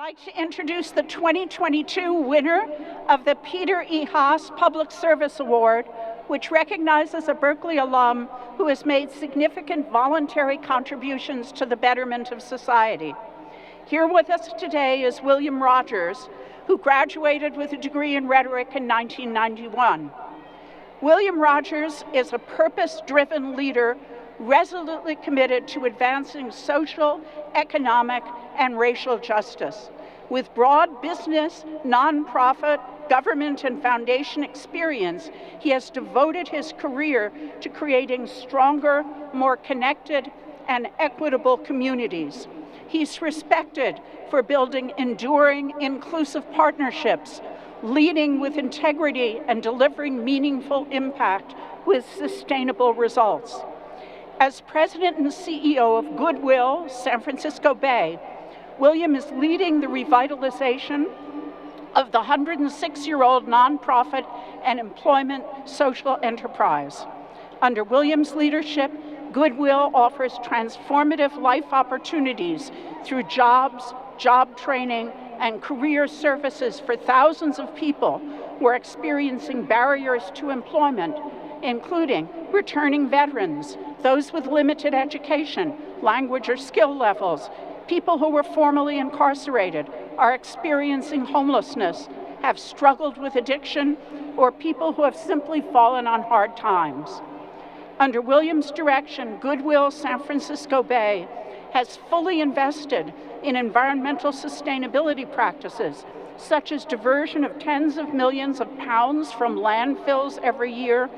like to introduce the 2022 winner of the Peter E. Haas Public Service Award, which recognizes a Berkeley alum who has made significant voluntary contributions to the betterment of society. Here with us today is William Rogers, who graduated with a degree in rhetoric in 1991. William Rogers is a purpose-driven leader resolutely committed to advancing social, economic, and racial justice. With broad business, nonprofit, government, and foundation experience, he has devoted his career to creating stronger, more connected, and equitable communities. He's respected for building enduring, inclusive partnerships, leading with integrity, and delivering meaningful impact with sustainable results. As president and CEO of Goodwill, San Francisco Bay, William is leading the revitalization of the 106-year-old nonprofit and employment social enterprise. Under William's leadership, Goodwill offers transformative life opportunities through jobs, job training, and career services for thousands of people who are experiencing barriers to employment, including returning veterans, those with limited education, language or skill levels, people who were formerly incarcerated, are experiencing homelessness, have struggled with addiction, or people who have simply fallen on hard times. Under William's direction, Goodwill San Francisco Bay has fully invested in environmental sustainability practices, such as diversion of tens of millions of pounds from landfills every year,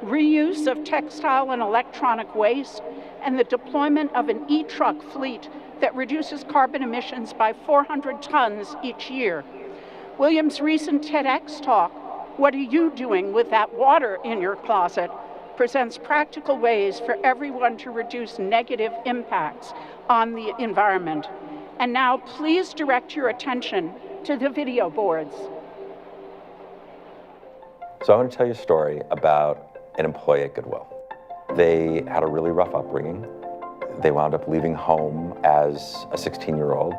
reuse of textile and electronic waste, and the deployment of an e-truck fleet that reduces carbon emissions by 400 tons each year. William's recent TEDx talk, "What Are You Doing with That Water in Your Closet?" presents practical ways for everyone to reduce negative impacts on the environment. And now, please direct your attention to the video boards. So I want to tell you a story about an employee at Goodwill. They had a really rough upbringing. They wound up leaving home as a 16-year-old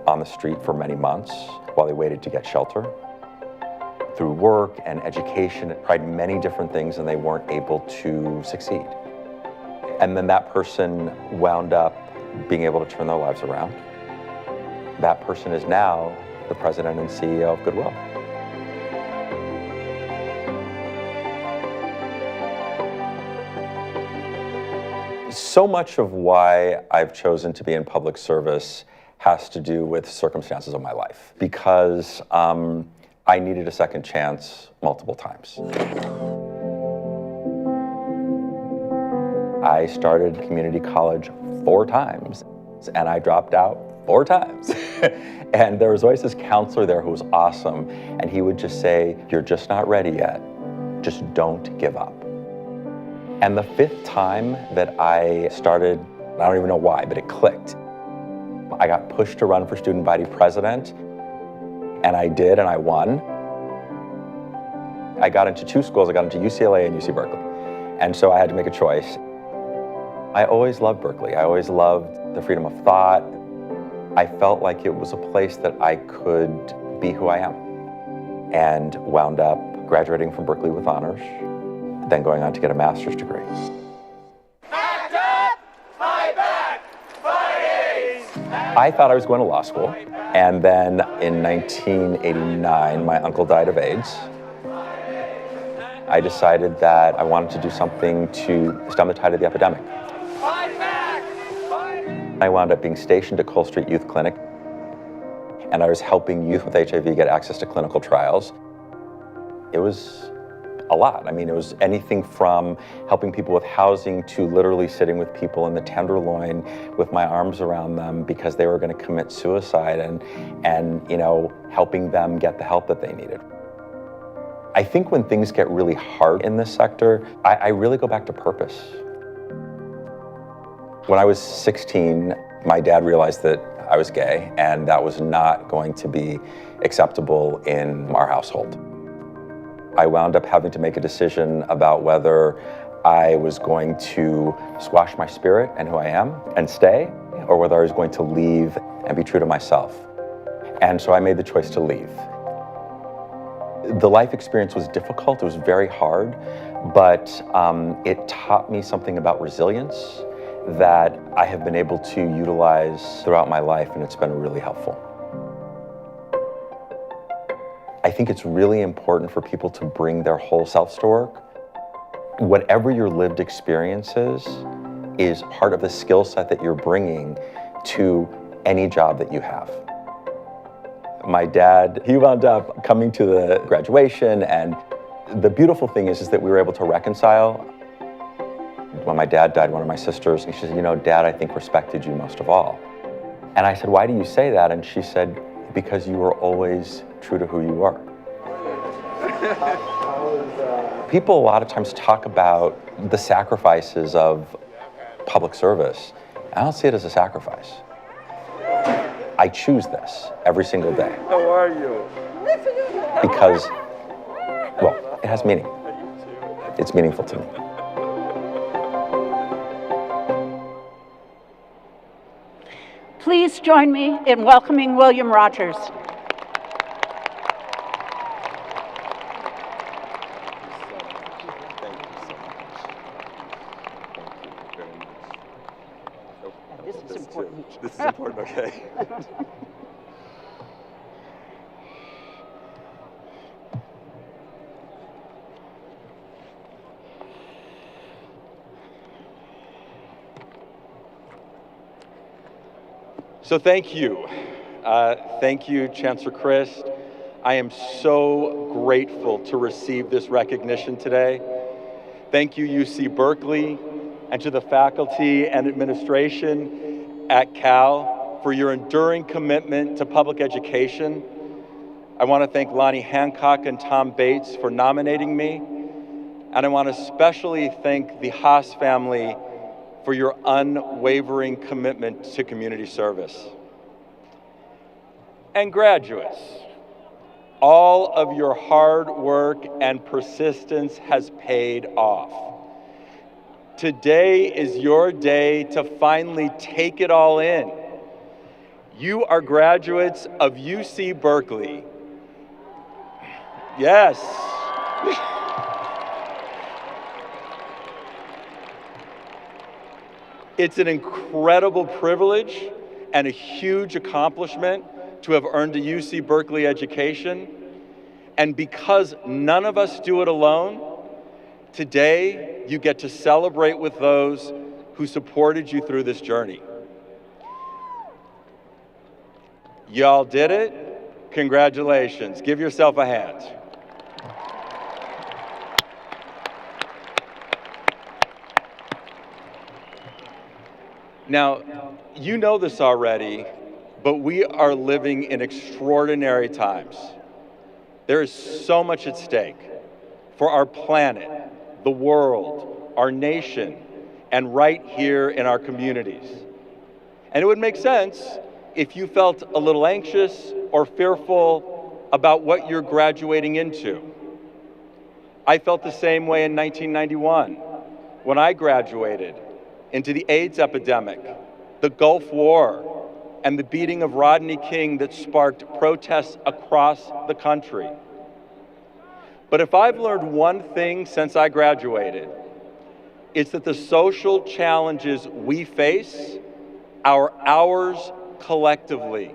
on the street for many months while they waited to get shelter. Through work and education, tried many different things, and they weren't able to succeed. And then that person wound up being able to turn their lives around. That person is now the president and CEO of Goodwill. So much of why I've chosen to be in public service has to do with circumstances of my life, because I needed a second chance multiple times. I started community college 4 times, and I dropped out 4 times. And there was always this counselor there who was awesome, and he would just say, "You're just not ready yet. Just don't give up." And the 5th time that I started, I don't even know why, but it clicked. I got pushed to run for student body president, and I did, and I won. I got into 2 schools. I got into UCLA and UC Berkeley. And so I had to make a choice. I always loved Berkeley. I always loved the freedom of thought. I felt like it was a place that I could be who I am. And wound up graduating from Berkeley with honors, then going on to get a master's degree. Act up! Fight back! Fight! I thought I was going to law school, and then in 1989, my uncle died of AIDS. I decided that I wanted to do something to stem the tide of the epidemic. Fight back! Fight! I wound up being stationed at Cole Street Youth Clinic, and I was helping youth with HIV get access to clinical trials. It was a lot. I mean, it was anything from helping people with housing to literally sitting with people in the Tenderloin with my arms around them because they were going to commit suicide, and you know, helping them get the help that they needed. I think when things get really hard in this sector, I really go back to purpose. When I was 16, my dad realized that I was gay, and that was not going to be acceptable in our household. I wound up having to make a decision about whether I was going to squash my spirit and who I am and stay, or whether I was going to leave and be true to myself. And so I made the choice to leave. The life experience was difficult, it was very hard, but it taught me something about resilience that I have been able to utilize throughout my life, and it's been really helpful. I think it's really important for people to bring their whole selves to work. Whatever your lived experience is part of the skill set that you're bringing to any job that you have. My dad, he wound up coming to the graduation, and the beautiful thing is that we were able to reconcile. When my dad died, one of my sisters, and she said, you know, Dad, I think respected you most of all. And I said, why do you say that? And she said, because you were always true to who you were. People a lot of times talk about the sacrifices of public service. I don't see it as a sacrifice. I choose this every single day. How are you? Because, well, it has meaning. It's meaningful to me. Please join me in welcoming William Rogers. This is important. This is important, okay. So thank you. Thank you, Chancellor Christ. I am so grateful to receive this recognition today. Thank you, UC Berkeley, and to the faculty and administration at Cal for your enduring commitment to public education. I want to thank Lonnie Hancock and Tom Bates for nominating me, and I want to especially thank the Haas family for your unwavering commitment to community service. And graduates, all of your hard work and persistence has paid off. Today is your day to finally take it all in. You are graduates of UC Berkeley. Yes. It's an incredible privilege and a huge accomplishment to have earned a UC Berkeley education. And because none of us do it alone, today you get to celebrate with those who supported you through this journey. Y'all did it. Congratulations. Give yourself a hand. Now, you know this already, but we are living in extraordinary times. There is so much at stake for our planet, the world, our nation, and right here in our communities. And it would make sense if you felt a little anxious or fearful about what you're graduating into. I felt the same way in 1991 when I graduated into the AIDS epidemic, the Gulf War, and the beating of Rodney King that sparked protests across the country. But if I've learned one thing since I graduated, it's that the social challenges we face are ours collectively.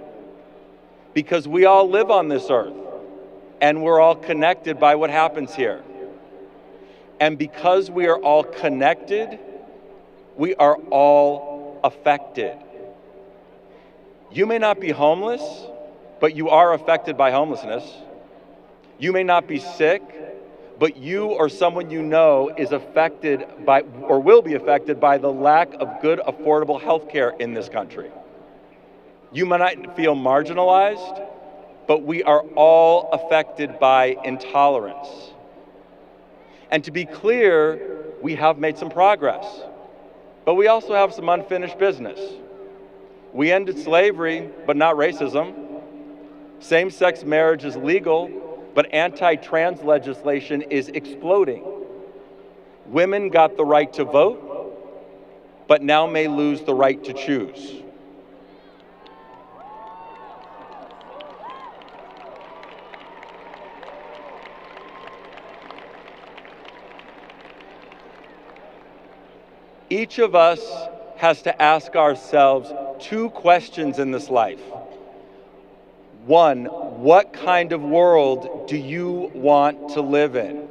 Because we all live on this earth, and we're all connected by what happens here. And because we are all connected, we are all affected. You may not be homeless, but you are affected by homelessness. You may not be sick, but you or someone you know is affected by, or will be affected by, the lack of good, affordable health care in this country. You might not feel marginalized, but we are all affected by intolerance. And to be clear, we have made some progress, but we also have some unfinished business. We ended slavery, but not racism. Same-sex marriage is legal, but anti-trans legislation is exploding. Women got the right to vote, but now may lose the right to choose. Each of us has to ask ourselves two questions in this life. One, what kind of world do you want to live in?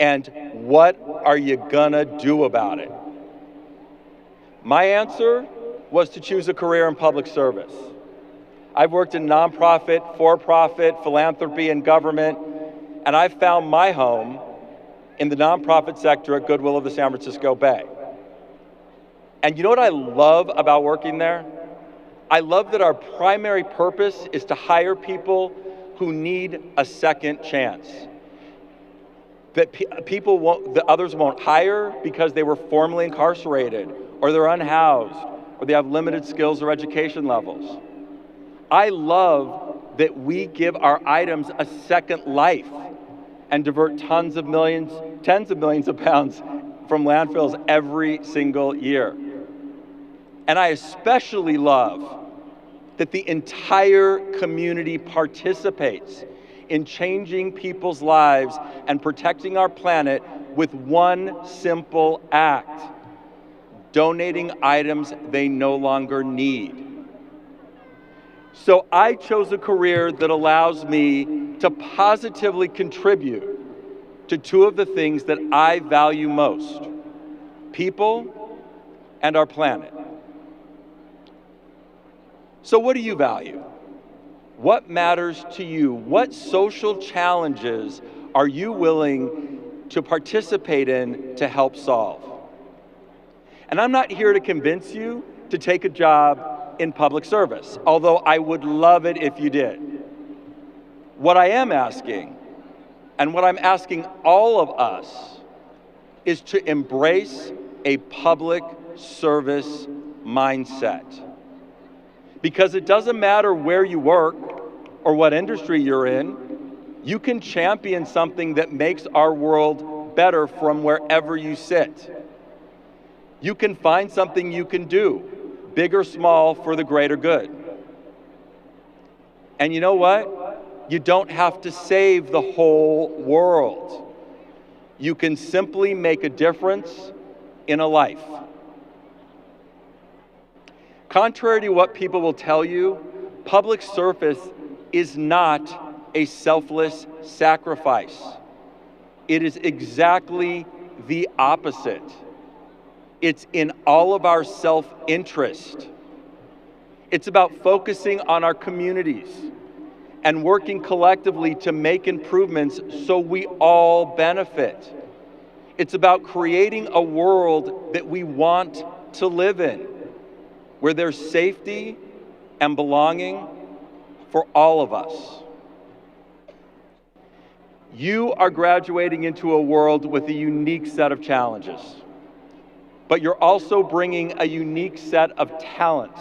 And what are you gonna do about it? My answer was to choose a career in public service. I've worked in nonprofit, for-profit, philanthropy, and government, and I've found my home in the nonprofit sector at Goodwill of the San Francisco Bay. And you know what I love about working there? I love that our primary purpose is to hire people who need a second chance. That that others won't hire because they were formerly incarcerated, or they're unhoused, or they have limited skills or education levels. I love that we give our items a second life and divert tens of millions of pounds from landfills every single year. And I especially love that the entire community participates in changing people's lives and protecting our planet with one simple act: donating items they no longer need. So I chose a career that allows me to positively contribute to two of the things that I value most: people and our planet. So what do you value? What matters to you? What social challenges are you willing to participate in to help solve? And I'm not here to convince you to take a job in public service, although I would love it if you did. What I am asking, and what I'm asking all of us, is to embrace a public service mindset. Because it doesn't matter where you work or what industry you're in, you can champion something that makes our world better from wherever you sit. You can find something you can do, big or small, for the greater good. And you know what? You don't have to save the whole world. You can simply make a difference in a life. Contrary to what people will tell you, public service is not a selfless sacrifice. It is exactly the opposite. It's in all of our self-interest. It's about focusing on our communities and working collectively to make improvements so we all benefit. It's about creating a world that we want to live in, where there's safety and belonging for all of us. You are graduating into a world with a unique set of challenges, but you're also bringing a unique set of talents,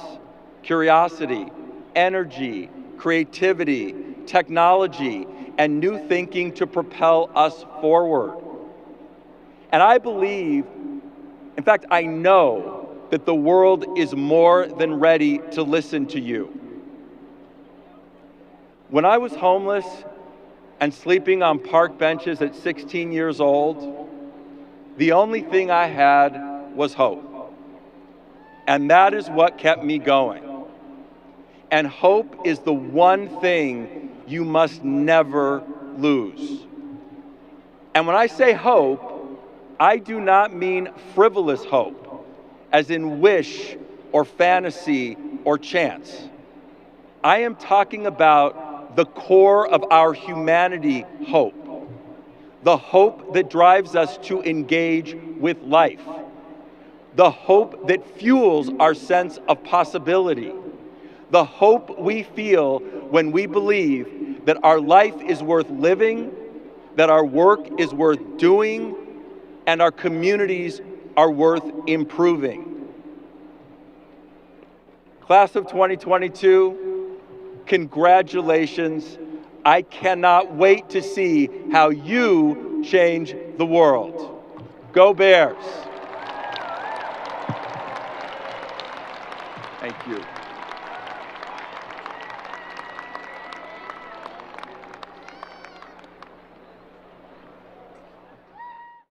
curiosity, energy, creativity, technology, and new thinking to propel us forward. And I believe, in fact, I know, that the world is more than ready to listen to you. When I was homeless and sleeping on park benches at 16 years old, the only thing I had was hope. And that is what kept me going. And hope is the one thing you must never lose. And when I say hope, I do not mean frivolous hope, as in wish or fantasy or chance. I am talking about the core of our humanity hope, the hope that drives us to engage with life, the hope that fuels our sense of possibility, the hope we feel when we believe that our life is worth living, that our work is worth doing, and our communities are worth improving. Class of 2022, congratulations. I cannot wait to see how you change the world. Go Bears. Thank you.